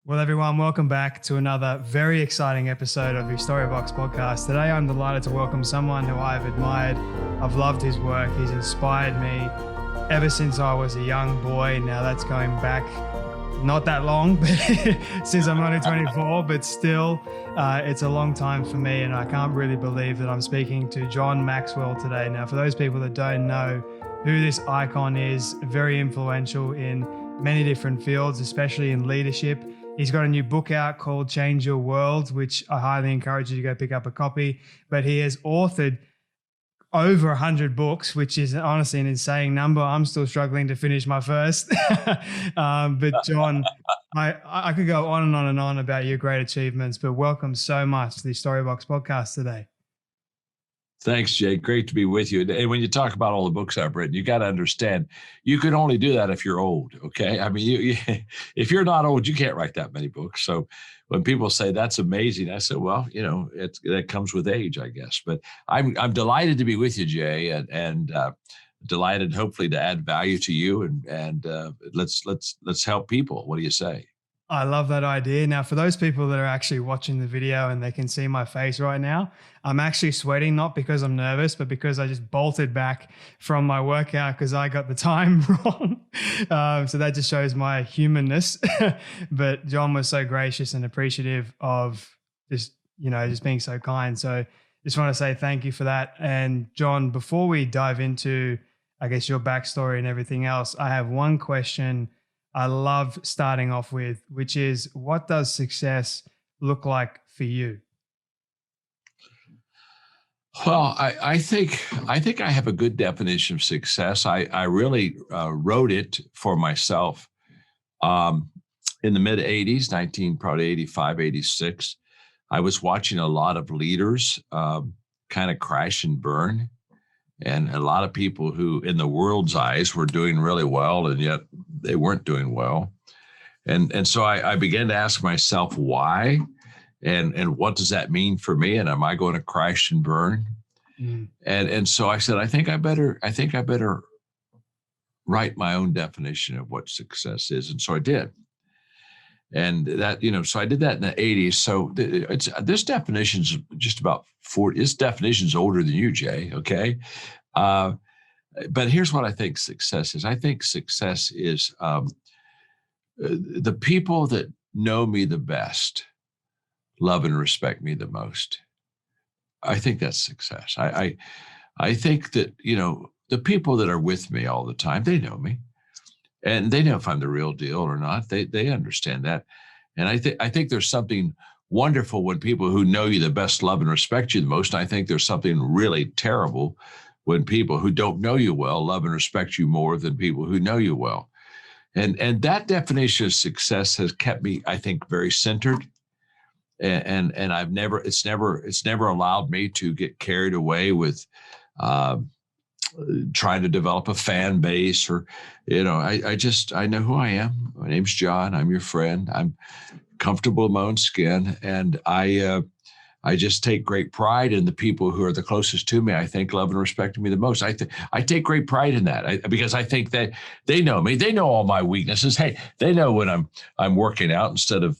Well, everyone, welcome back to another very exciting episode of the Storybox podcast. Today, I'm delighted to welcome someone who I've admired. I've loved his work. He's inspired me ever since I was a young boy. Now that's going back not that long, but since I'm only 24, but still, it's a long time for me. And I can't really believe that I'm speaking to John Maxwell today. Now, for those people that don't know who this icon is, very influential in many different fields, especially in leadership. He's got a new book out called Change Your World, which I highly encourage you to go pick up a copy. But he has authored over 100 books, which is honestly an insane number. I'm still struggling to finish my first. But John, I could go on and on and on about your great achievements, but welcome so much to the Storybox podcast today. Thanks, Jay. Great to be with you. And when you talk about all the books I've written, you got to understand, you can only do that if you're old, okay? I mean, if you're not old, you can't write that many books. So when people say that's amazing, I say, well, that comes with age, I guess. But I'm delighted to be with you, Jay, and delighted, hopefully, to add value to you. And let's help people. What do you say? I love that idea. Now, for those people that are actually watching the video and they can see my face right now, I'm actually sweating, not because I'm nervous, but because I just bolted back from my workout because I got the time wrong. So that just shows my humanness. But John was so gracious and appreciative of just being so kind. So just want to say thank you for that. And John, before we dive into, I guess, your backstory and everything else, I have one question I love starting off with, which is, what does success look like for you? Well, I think I have a good definition of success. I really wrote it for myself in the mid 80s, probably 85, 86. I was watching a lot of leaders kind of crash and burn. And a lot of people who, in the world's eyes, were doing really well, and yet they weren't doing well. And so I began to ask myself why, and what does that mean for me? And am I going to crash and burn? And so I said, I think I better write my own definition of what success is. And so I did. And that, so I did that in the 80s. So this definition's just about 40. This definition's older than you, Jay. Okay. But here's what I think success is. I think success is the people that know me the best, love and respect me the most. I think that's success. I think that, the people that are with me all the time, they know me. And they know if I'm the real deal or not. They understand that. And I think there's something wonderful when people who know you the best love and respect you the most. And I think there's something really terrible when people who don't know you well love and respect you more than people who know you well. And that definition of success has kept me, I think, very centered. And it's never allowed me to get carried away with trying to develop a fan base or, I know who I am. My name's John. I'm your friend. I'm comfortable in my own skin. And I just take great pride in the people who are the closest to me. I think love and respect me the most. I take great pride in that because I think that they know me. They know all my weaknesses. Hey, they know when I'm working out instead of,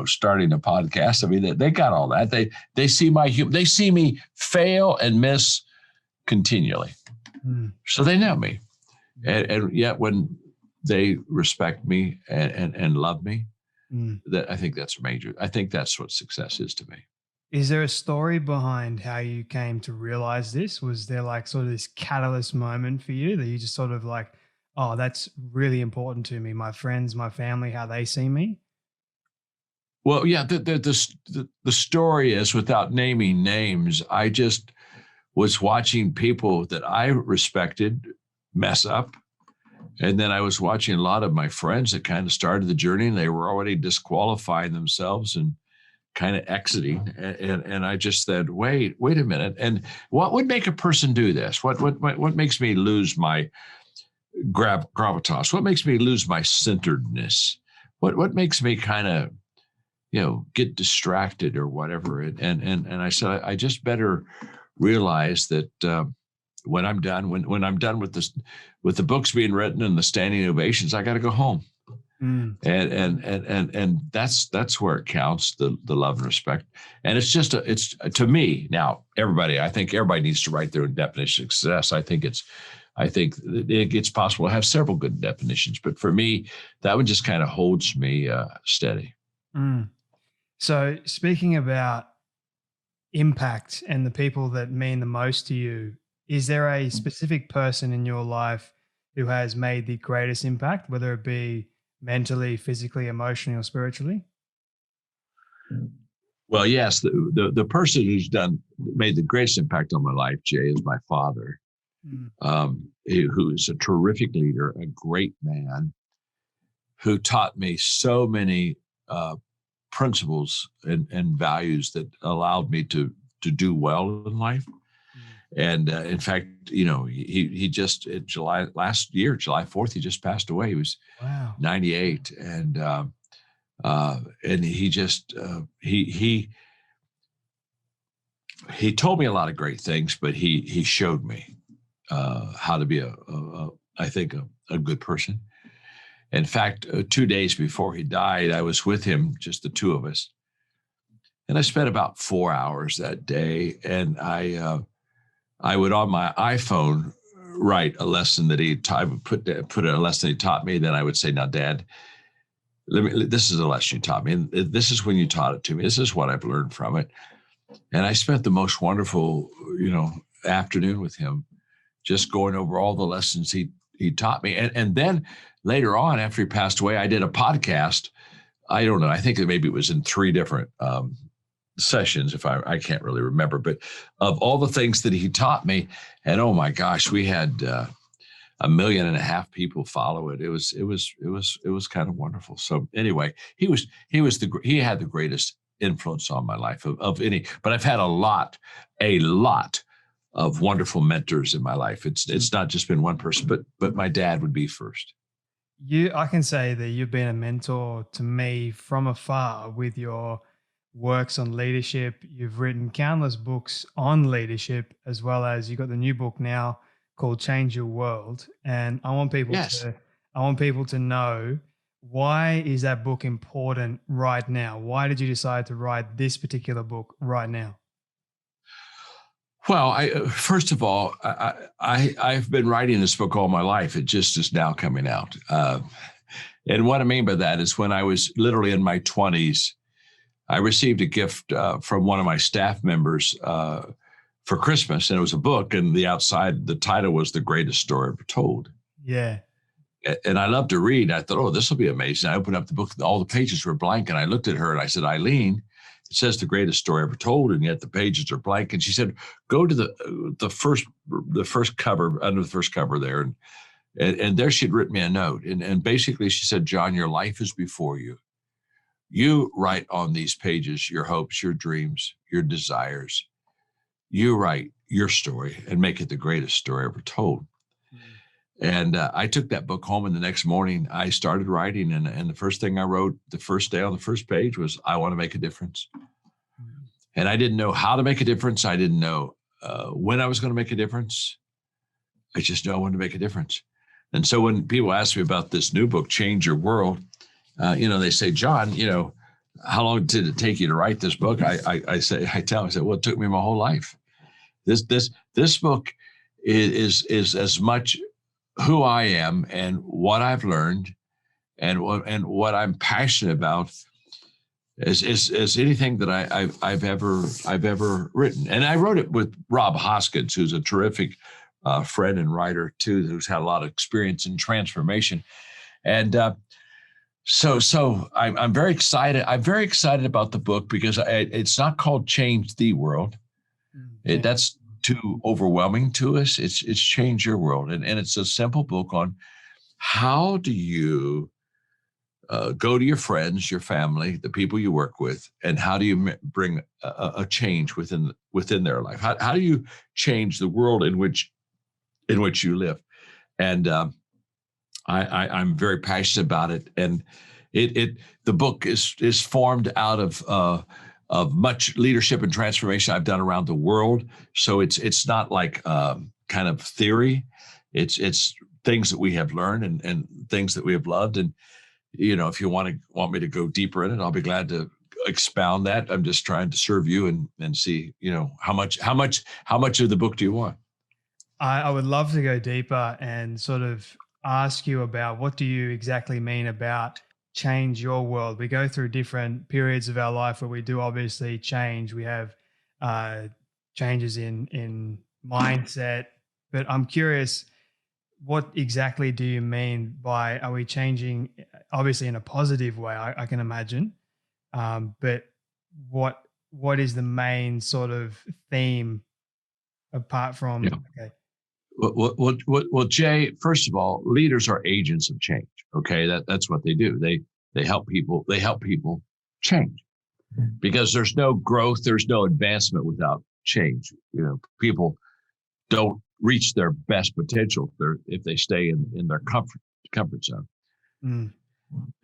starting a podcast. I mean, they got all that. They see they see me fail and miss continually. So they know me. And yet when they respect me and love me, that I think that's major. I think that's what success is to me. Is there a story behind how you came to realize this? Was there like sort of this catalyst moment for you that you just sort of like, oh, that's really important to me, my friends, my family, how they see me? Well, yeah, the story is, without naming names, I just was watching people that I respected mess up. And then I was watching a lot of my friends that kind of started the journey and they were already disqualifying themselves and kind of exiting. And I just said, wait a minute. And what would make a person do this? What makes me lose my gravitas? What makes me lose my centeredness? What makes me kind of, get distracted or whatever? And I said, I just better realize that when I'm done with this, with the books being written and the standing ovations, I got to go home. Mm. And that's where it counts, the love and respect. And it's just it's to me now, I think everybody needs to write their own definition of success. I think it's possible to have several good definitions, but for me, that one just kind of holds me steady. Mm. So speaking about impact and the people that mean the most to you, is there a specific person in your life who has made the greatest impact, whether it be mentally, physically, emotionally, or spiritually? Well, yes, the person who's made the greatest impact on my life, Jay, is my father, Mm. who is a terrific leader, a great man, who taught me so many principles and values that allowed me to do well in life. Mm. And in fact, he just in last year, July 4th, he just passed away. He was Wow. 98, and he just he told me a lot of great things, but he showed me how to be I think a good person. In fact, 2 days before he died, I was with him, just the two of us, and I spent about 4 hours that day. And I would on my iPhone write a lesson that I would put a lesson he taught me. Then I would say, "Now, Dad, this is a lesson you taught me, and this is when you taught it to me. This is what I've learned from it." And I spent the most wonderful, afternoon with him, just going over all the lessons he taught me. And then later on, after he passed away, I did a podcast. I don't know. I think maybe it was in 3 different sessions, if I can't really remember, but of all the things that he taught me. And oh my gosh, we had 1.5 million people follow it. It was kind of wonderful. So anyway, he had the greatest influence on my life of any, but I've had a lot of wonderful mentors in my life. It's not just been one person, but my dad would be first. I can say that you've been a mentor to me from afar with your works on leadership. You've written countless books on leadership, as well as you got the new book now called Change Your World. And Yes. I want people to know, why is that book important right now? Why did you decide to write this particular book right now? Well, first of all, I've been writing this book all my life. It just is now coming out. And what I mean by that is when I was literally in my 20s, I received a gift from one of my staff members for Christmas, and it was a book, and the title was The Greatest Story Ever Told. Yeah. And I love to read. I thought, oh, this will be amazing. I opened up the book, all the pages were blank, and I looked at her and I said, Eileen, it says The Greatest Story Ever Told, and yet the pages are blank. And she said, go to the first cover, under the first cover there. And there she'd written me a note. And basically she said, John, your life is before you. You write on these pages your hopes, your dreams, your desires. You write your story and make it the greatest story ever told. Mm. And I took that book home, and the next morning I started writing. And the first thing I wrote the first day on the first page was, I want to make a difference. Mm. And I didn't know how to make a difference. I didn't know when I was going to make a difference. I just know I wanted to make a difference. And so when people ask me about this new book, Change Your World, they say, John, how long did it take you to write this book? I tell them, well, it took me my whole life. This book is as much who I am and what I've learned and what I'm passionate about as anything that I've ever written. And I wrote it with Rob Hoskins, who's a terrific friend and writer too, who's had a lot of experience in transformation. And so I'm very excited. I'm very excited about the book because it's not called Change the World. That's too overwhelming to us. It's Change Your World. And it's a simple book on how do you go to your friends, your family, the people you work with, and how do you bring a change within their life? How do you change the world in which you live? And I'm very passionate about it. And the book is formed out of much leadership and transformation I've done around the world. So it's not like kind of theory. It's things that we have learned and things that we have loved. And if you want me to go deeper in it, I'll be glad to expound that. I'm just trying to serve you and see, how much of the book do you want? I would love to go deeper and sort of ask you about what do you exactly mean about change your world? We go through different periods of our life where we do obviously change. We have uh, changes in mindset, but I'm curious, what exactly do you mean by are we changing? Obviously, in a positive way, I can imagine, but what is the main sort of theme apart from Yeah. okay? Well, Jay, first of all, leaders are agents of change. Okay. That's what they do. They help people change, because there's no growth, there's no advancement without change. People don't reach their best potential if they stay in their comfort zone. Mm,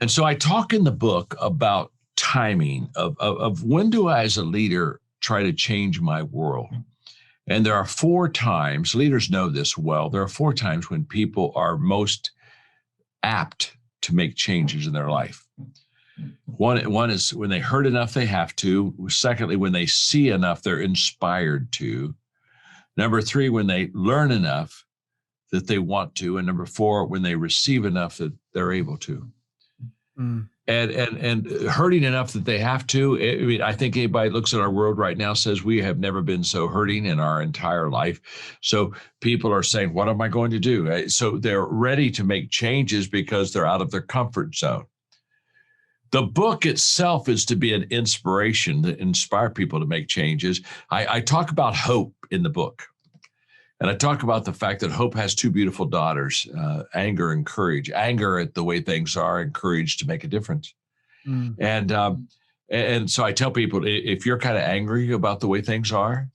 And so I talk in the book about timing of when do I as a leader try to change my world. And there are 4 times, leaders know this well, there are 4 times when people are most apt to make changes in their life. One is when they hurt enough they have to. Secondly, when they see enough they're inspired to. Number 3, when they learn enough that they want to. And number 4, when they receive enough that they're able to. mm, And hurting enough that they have to. I mean, I think anybody looks at our world right now says we have never been so hurting in our entire life. So people are saying, what am I going to do? So they're ready to make changes because they're out of their comfort zone. The book itself is to be an inspiration to inspire people to make changes. I talk about hope in the book. And I talk about the fact that hope has 2 beautiful daughters, anger and courage. Anger at the way things are, and courage to make a difference. mm, And so I tell people, if you're kind of angry about the way things are,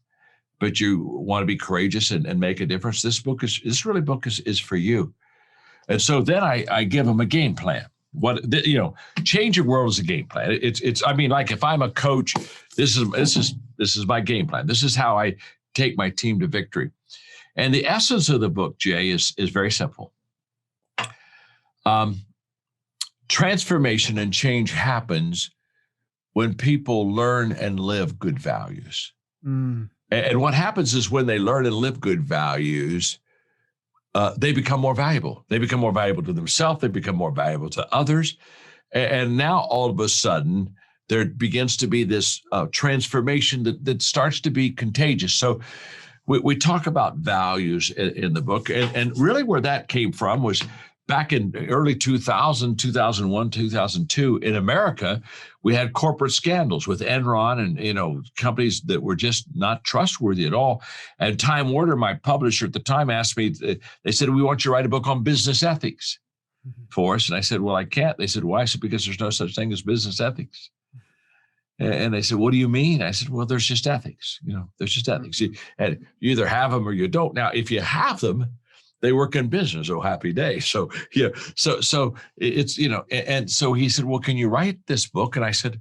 but you want to be courageous and make a difference, this book is for you. And so then I give them a game plan. Change your world is a game plan. It's I mean, like if I'm a coach, this is my game plan. This is how I take my team to victory. And the essence of the book, Jay, is very simple. Transformation and change happens when people learn and live good values. mm, And what happens is when they learn and live good values, they become more valuable. They become more valuable to themselves. They become more valuable to others. And now all of a sudden, there begins to be this transformation that starts to be contagious. So we talk about values in the book, and really where that came from was back in early 2000, 2001, 2002 in America. We had corporate scandals with Enron and companies that were just not trustworthy at all. And Time Warner, my publisher at the time, asked me. They said, "We want you to write a book on business ethics for us." And I said, "Well, I can't." They said, "Why?" I said, "Because there's no such thing as business ethics." And they said, "What do you mean?" I said, "Well, there's just ethics. There's just ethics. You either have them or you don't. Now, if you have them, they work in business. Oh, happy day." So so it's and so he said, "Well, can you write this book?" And I said,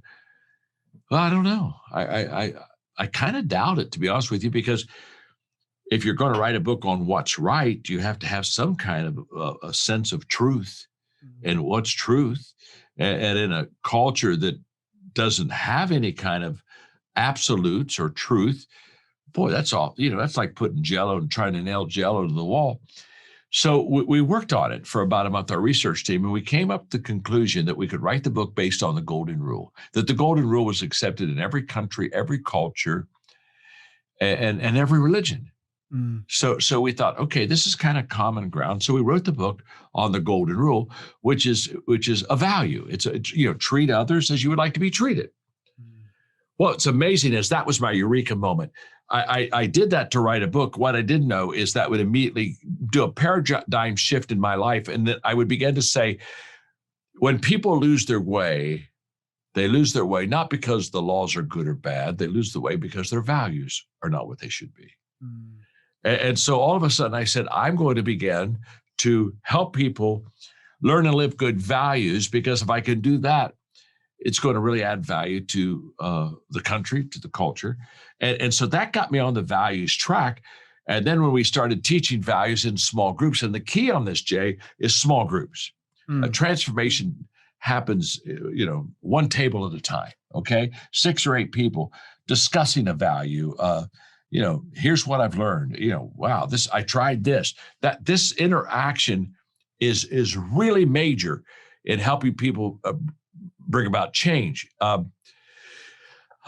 "Well, I don't know. I kind of doubt it, to be honest with you, because if you're going to write a book on what's right, you have to have some kind of a sense of truth and what's truth, and in a culture that doesn't have any kind of absolutes or truth, boy, that's all, that's like putting Jello and trying to nail Jello to the wall." So we worked on it for about a month, our research team, and we came up with the conclusion that we could write the book based on the Golden Rule, that the Golden Rule was accepted in every country, every culture, and every religion. mm, So we thought, okay, this is kind of common ground. So we wrote the book on the Golden Rule, which is a value. It's treat others as you would like to be treated. mm, Well, it's amazing, as that was my eureka moment. I did that to write a book. What I didn't know is that would immediately do a paradigm shift in my life, and that I would begin to say, when people lose their way, they lose their way not because the laws are good or bad. They lose the way because their values are not what they should be. mm, And so all of a sudden I said, I'm going to begin to help people learn and live good values, because if I can do that, it's going to really add value to the country, to the culture. And so that got me on the values track. And then when we started teaching values in small groups, and the key on this, Jay, is small groups. mm, Transformation happens, one table at a time. Okay, 6 or 8 people discussing a value. Here's what I've learned. Wow, I tried this. This interaction is really major in helping people bring about change.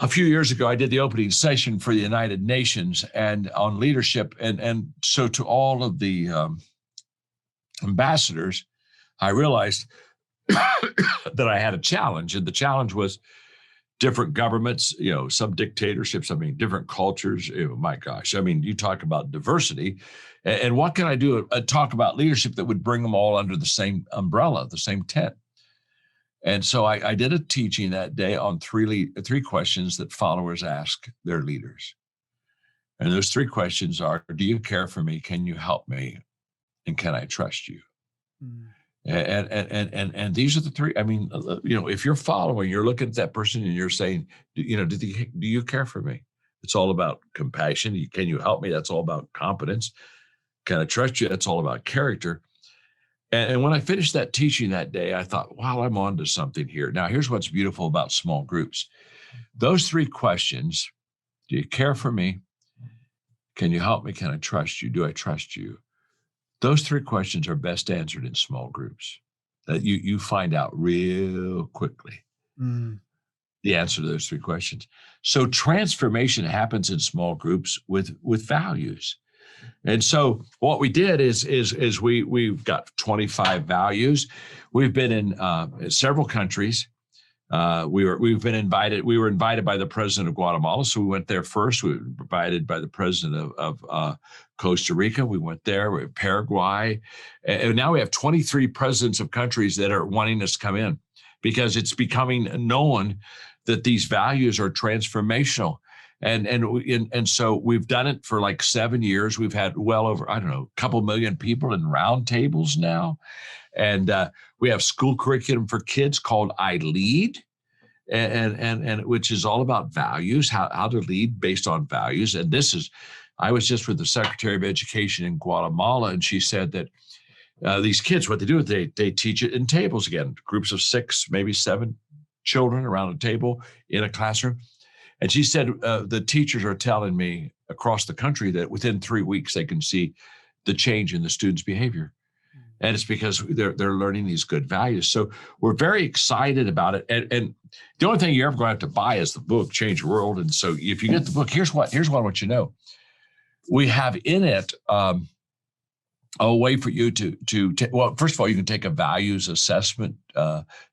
A few years ago, I did the opening session for the United Nations and on leadership, and so to all of the ambassadors, I realized that I had a challenge, and the challenge was different governments, some dictatorships, different cultures. My gosh, you talk about diversity, and what can I do? Talk about leadership that would bring them all under the same umbrella, the same tent. And so I did a teaching that day on three questions that followers ask their leaders. And those 3 questions are: do you care for me? Can you help me? And can I trust you? Mm. And these are the 3. If you're following, you're looking at that person and you're saying, do you care for me? It's all about compassion. Can you help me? That's all about competence. Can I trust you? That's all about character. And when I finished that teaching that day, I thought, wow, I'm on to something here. Now, here's what's beautiful about small groups. Those 3 questions: do you care for me? Can you help me? Can I trust you? Do I trust you? Those 3 questions are best answered in small groups. That you find out real quickly the answer to those 3 questions. So transformation happens in small groups with values. And so what we did is we've got 25 values. We've been in several countries. We were invited by the president of Guatemala, so we went there first. We were invited by the president of Costa Rica. We went there. We Paraguay, and now we have 23 presidents of countries that are wanting us to come in, because it's becoming known that these values are transformational. And so we've done it for like 7 years. We've had well over, a couple million people in round tables now. And we have school curriculum for kids called I Lead, and which is all about values, how to lead based on values. And I was just with the Secretary of Education in Guatemala, and she said that these kids, what they do is they teach it in tables again, groups of 6, maybe 7 children around a table in a classroom. And she said the teachers are telling me across the country that within 3 weeks they can see the change in the students' behavior. And it's because they're learning these good values. So we're very excited about it. And the only thing you're ever going to have to buy is the book, Change the World. And so if you get the book, here's what I want you to know. We have in it a way for you to well, first of all, you can take a values assessment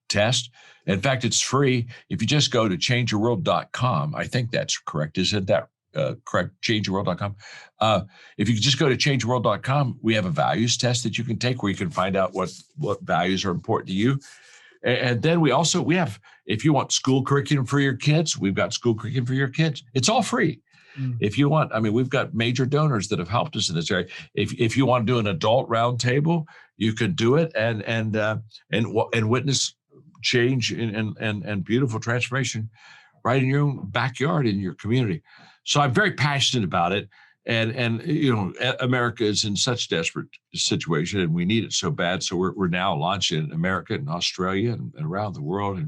test. In fact, it's free. If you just go to changeyourworld.com, I think that's correct. Isn't that correct? Changeyourworld.com. If you just go to changeyourworld.com, we have a values test that you can take where you can find out what values are important to you. And then we have, if you want school curriculum for your kids, we've got school curriculum for your kids. It's all free. If you want, we've got major donors that have helped us in this area. If you want to do an adult roundtable, you can do it and witness change and beautiful transformation right in your own backyard, in your community. So I'm very passionate about it. And America is in such desperate situation, and we need it so bad. So we're now launching in America and Australia and around the world.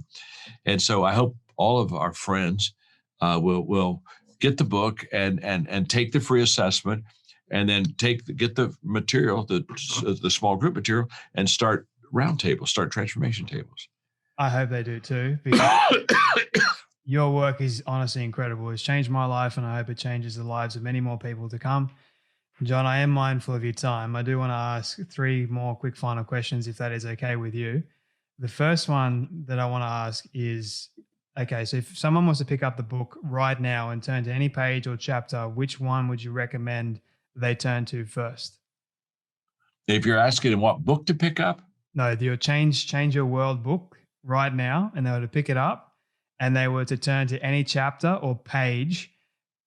And so I hope all of our friends will get the book and take the free assessment, and then get the material, the small group material, and start roundtables, start transformation tables. I hope they do too, because your work is honestly incredible. It's changed my life, and I hope it changes the lives of many more people to come. John, I am mindful of your time. I do want to ask 3 more quick final questions, if that is okay with you. The first one that I want to ask is, okay, so if someone wants to pick up the book right now and turn to any page or chapter, which one would you recommend they turn to first? If you're asking what book to pick up? No, your Change Your World book right now, and they were to pick it up and they were to turn to any chapter or page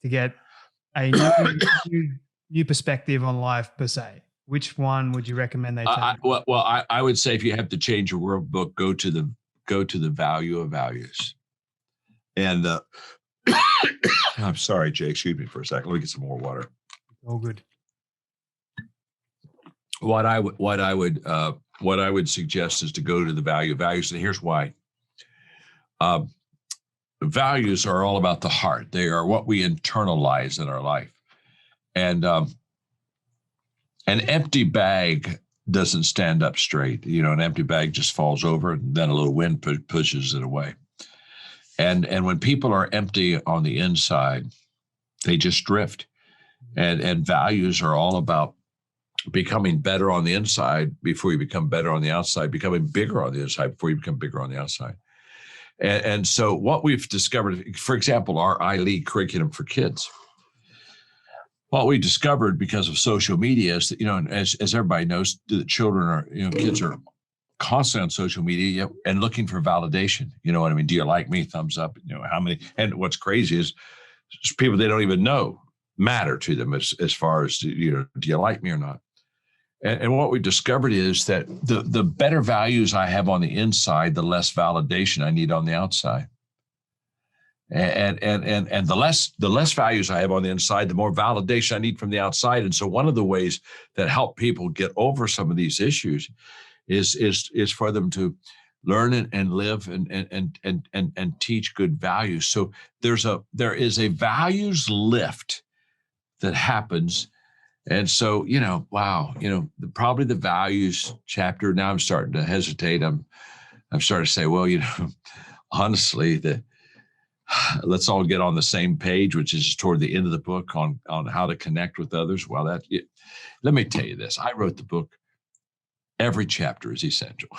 to get a new perspective on life per se. Which one would you recommend they turn to? I would say if you have the Change Your World book, go to the Value of Values. And I'm sorry, Jay, excuse me for a second. Let me get some more water. All good. What I would what I would suggest is to go to the values. And here's why. Uh, Values are all about the heart. They are what we internalize in our life. And an empty bag doesn't stand up straight. An empty bag just falls over, and then a little wind pushes it away. And when people are empty on the inside, they just drift. And values are all about becoming better on the inside before you become better on the outside, becoming bigger on the inside before you become bigger on the outside. And so what we've discovered, for example, our iLead curriculum for kids, what we discovered because of social media is that, as everybody knows, the children are, kids are constantly on social media and looking for validation. You know what I mean? Do you like me? Thumbs up. How many? And what's crazy is people they don't even know matter to them as far as, do you like me or not? And what we discovered is that the better values I have on the inside, the less validation I need on the outside. And the less values I have on the inside, the more validation I need from the outside. And so one of the ways that help people get over some of these issues is for them to learn and live and teach good values. So there is a values lift that happens. And so, wow, probably the values chapter. Now I'm starting to hesitate. I'm starting to say, well, honestly, let's all get on the same page, which is toward the end of the book on how to connect with others. Well, let me tell you this. I wrote the book. Every chapter is essential.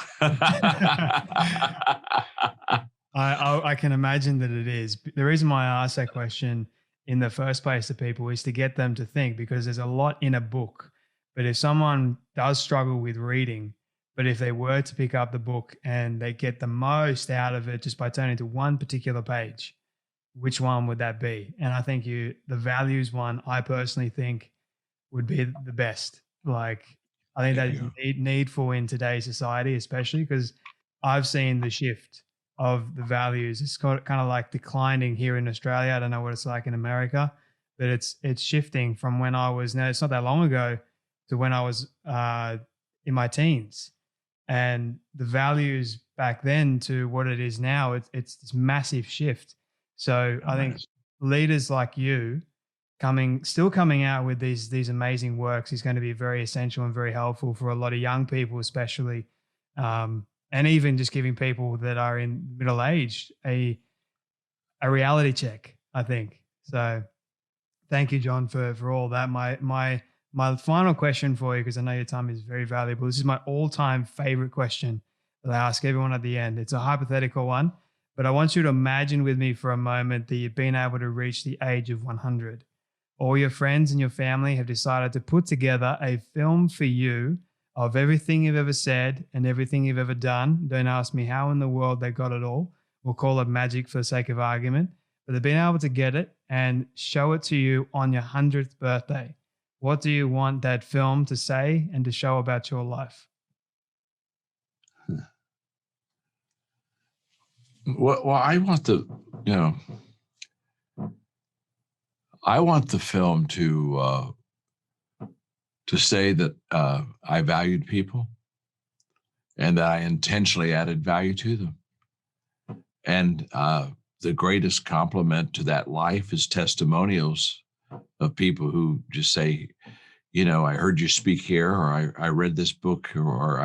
I can imagine that it is. The reason why I asked that question in the first place to people is to get them to think, because there's a lot in a book. But if someone does struggle with reading, but if they were to pick up the book and they get the most out of it just by turning to one particular page, which one would that be? And I think the values one, I personally think would be the best. Like, I think that is needful in today's society, especially because I've seen the shift of the values. It's kind of like declining here in Australia. I don't know what it's like in America, but it's shifting from when I was, no, it's not that long ago, to when I was in my teens. And the values back then to what it is now, it's this massive shift. So I think leaders like you still coming out with these amazing works is going to be very essential and very helpful for a lot of young people, especially, and even just giving people that are in middle age a reality check, I think. So thank you, John, for all that. My final question for you, because I know your time is very valuable. This is my all-time favorite question that I ask everyone at the end. It's a hypothetical one, but I want you to imagine with me for a moment that you've been able to reach the age of 100. All your friends and your family have decided to put together a film for you of everything you've ever said and everything you've ever done. Don't ask me how in the world they got it all. We'll call it magic for the sake of argument. But they've been able to get it and show it to you on your 100th birthday. What do you want that film to say and to show about your life? Well, I want I want the film to say that I valued people and that I intentionally added value to them. And the greatest compliment to that life is testimonials of people who just say, I heard you speak here, or I read this book, or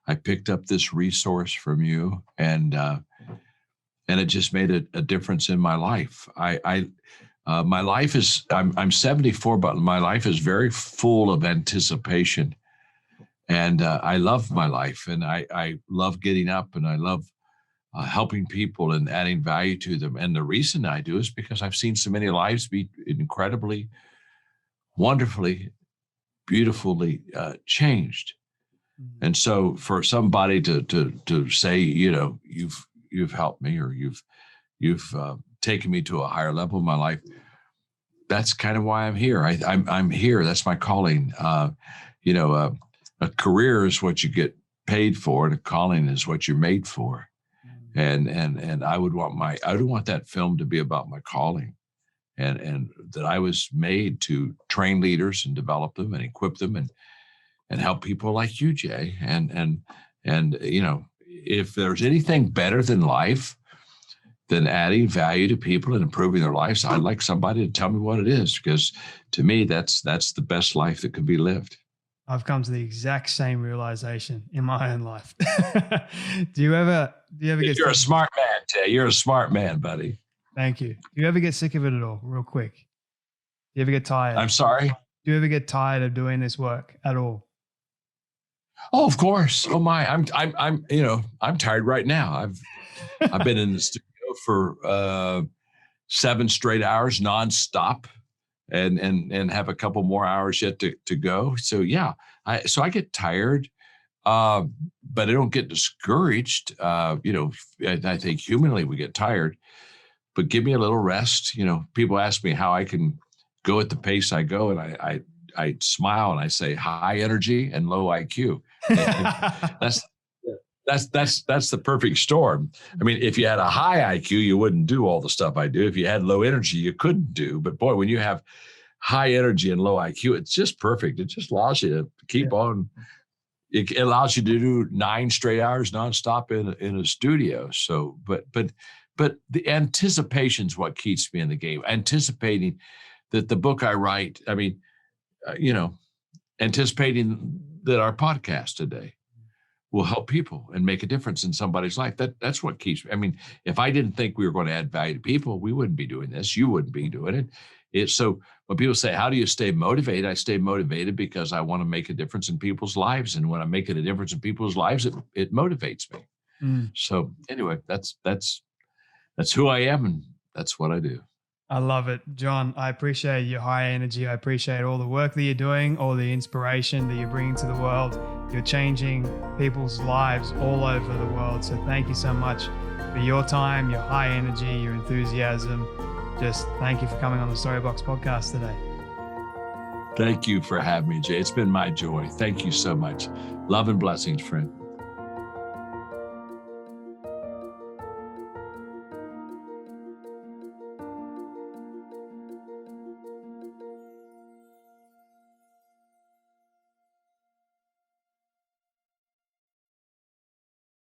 I picked up this resource from you, and it just made a difference in my life. My life is, I'm 74, but my life is very full of anticipation. And I love my life, and I love getting up, and I love helping people and adding value to them. And the reason I do is because I've seen so many lives be incredibly, wonderfully, beautifully changed. Mm-hmm. And so for somebody to say, you've helped me, or you've taken me to a higher level in my life, that's kind of why I'm here. I'm here. That's my calling. A career is what you get paid for, and a calling is what you're made for. And I would want that film to be about my calling, and that I was made to train leaders and develop them and equip them and and help people like you, Jay. And if there's anything better than life, than adding value to people and improving their lives, I'd like somebody to tell me what it is, because to me, that's the best life that could be lived. I've come to the exact same realization in my own life. Do you ever get You're a smart man, Jay. You're a smart man, buddy. Thank you. Do you ever get sick of it at all, real quick? Do you ever get tired? I'm sorry? Do you ever get tired of doing this work at all? Oh, of course. Oh my, I'm tired right now. I've been in the studio for 7 straight hours nonstop, and have a couple more hours yet to go. So yeah, I get tired, but I don't get discouraged. I think humanly we get tired, but give me a little rest. People ask me how I can go at the pace I go, and I smile and I say high energy and low IQ. And that's the perfect storm. I mean, if you had a high IQ, you wouldn't do all the stuff I do. If you had low energy, you couldn't do. But boy, when you have high energy and low IQ, it's just perfect. It just allows you to keep on. It allows you to do 9 straight hours nonstop in a studio. So, but the anticipation is what keeps me in the game. Anticipating that the book I write, I mean, anticipating that our podcast today will help people and make a difference in somebody's life. That's what keeps me. I mean, if I didn't think we were going to add value to people, we wouldn't be doing this. You wouldn't be doing it. So when people say, how do you stay motivated? I stay motivated because I want to make a difference in people's lives. And when I'm making a difference in people's lives, it motivates me. So anyway, that's who I am, and that's what I do. I love it. John, I appreciate your high energy. I appreciate all the work that you're doing, all the inspiration that you're bringing to the world. You're changing people's lives all over the world. So thank you so much for your time, your high energy, your enthusiasm. Just thank you for coming on the Storybox podcast today. Thank you for having me, Jay. It's been my joy. Thank you so much. Love and blessings, friend.